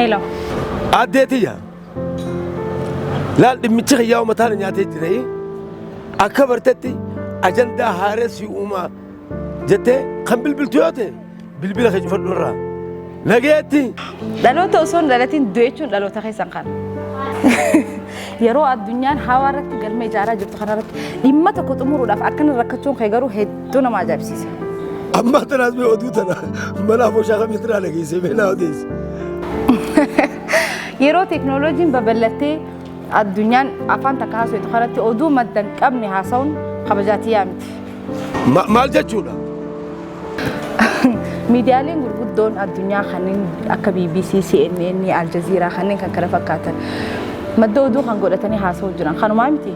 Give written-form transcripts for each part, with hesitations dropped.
Hello. Addeetiya. Laal dhimmichi xiyyaa'u mataan nyaatee jiree akka bartetti ajandaa haaressi uumaa jettee kan bilbiltu yoo ta'e bilbila kee cufadhu irraa. Nageetti. Dhaloota osoo hin dhalatiin du'echuun dhaloota keessan kana. Yeroo addunyaan hawaa irratti galma ijaaraa jirtu kanarratti dhimma tokko xumuruudhaaf akkana rakkachuun kee garuu hedduu nama ajaa'ibsiisa. Amma tanaas mee oduu tana manaaf oshaa kamitti irraa dhageessee beelaa odeessi. Yeroo teeknooloojiin babal'attee addunyaan afaan takka haasawtu kanatti oduu maddan qabne haasawuun kabajaatii yaamti. Maal jechuudha? Miidiyaaleen gurguddoon addunyaa kanneen akka BBC, CNN, Al Jazeera kanneen kan kana fakkaatan madda oduu kan godhatanii haasawuu jiran kanumaa miti.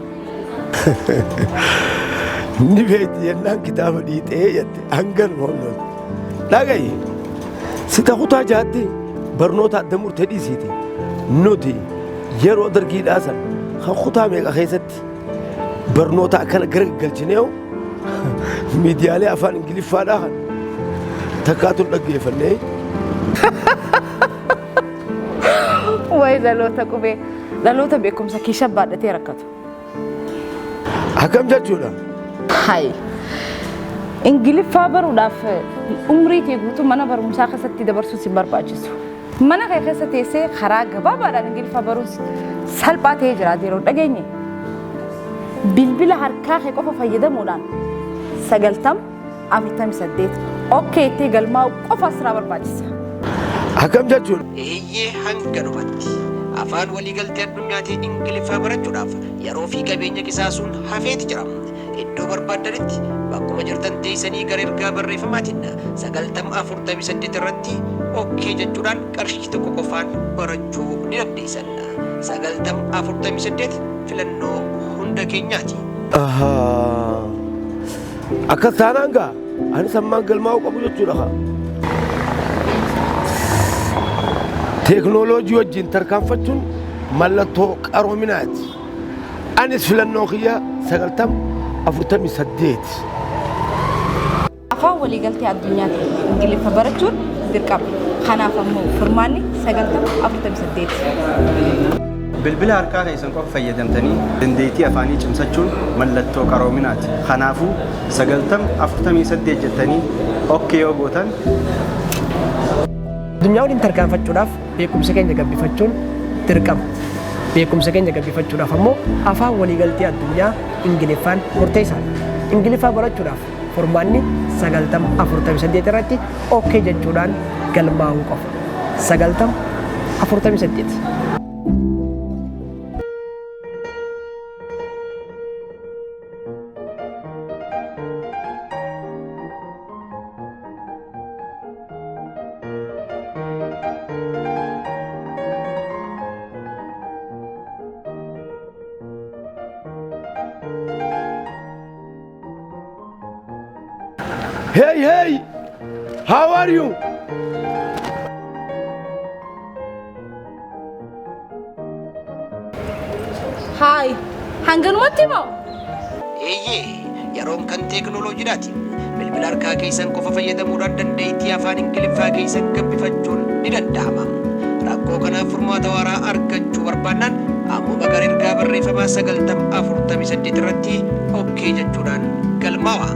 Ni beekti jennaan kitaaba dhiixee jette hangan hoolloon. Dhagayi sita kutaa jaatti barnoota adda murtee dhiisiiti. Nuti yeroo dargiidhaa san kan kutaa meeqa keessatti barnoota akkana garagalchineewu miidiyaalee afaan Ingiliffaadhaa kan takkaatuun dhaggeeffannee. Wayi dhaloota qubee dhaloota beekumsa keessa baadhatee rakkatu. Akkam jechuudha? Hayi. Ingiliffaa baruudhaaf umrii kee guutuu mana barumsaa keessatti dabarsuu si barbaachisu. Mana kee keessa teessee karaa gabaabaadhaan Ingiliffaa baruun salphaa ta'ee jira yeroo dhageenye. Bilbila harkaa kee qofa fayyadamuudhaan 90-48 okkeettee galmaa'u qofa asirraa barbaachisa. Akkam jechuudha? Eeyyee hanga dhumatti afaan waliigaltee addunyaatiin Ingiliffaa barachuudhaaf yeroo fi qabeenya qisaasuun hafeeti jira. Iddoo barbaadanitti bakkuma jirtan teessanii gara ergaa barreeffamaatiin 90-48 irratti okkee jechuudhaan qarshii tokko qofaan barachuu ni dandeessan. 90-48 filannoo hunda keenyaati. Akka taanaan gaa ani sammaan galmaa'uu qabu jechuudha. Teeknooloojii wajjin tarkaanfachuun mallattoo qaroominaati. Anis filannoo kiyya 90-48. Afaan waliigaltee addunyaatiin Ingiliffa barachuun dirqama. Kanaaf ammoo furmaanni 90-48. Bilbila harkaa keessan qofa fayyadamtanii dandeettii afaanii cimsachuun mallattoo qaroominaati. Kanaafuu 90-48 jettanii okkee yoo gootan. Addunyaa waliin tarkaanfachuudhaaf beekumsa keenya gabbifachuun dirqama. Beekumsa keenya gabbifachuudhaaf ammoo afaan waliigaltee addunyaa Ingiliffaan murteessaadha. Ingiliffaa barachuudhaaf furmaanni 90-48 irratti okkee jechuudhaan galmaa'uu qofa. 90-48. Hey, hey! How are you? Hi. Hanganumatti moo? Eeyyee yeroon kan teeknooloojiidhaati. Bilbila harkaa keessan qofa fayyadamuudhaan dandeettii afaan Ingiliffaa keessan gabbifachuun ni danda'ama. Rakkoo kanaaf furmaata waaraa argachuu barbaannaan ammuma gara ergaa barreeffamaa 90-48 irratti okkee jechuudhaan galmaa'a.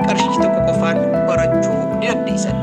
Qarshii tokko qofaan barachuu ni dandeessan.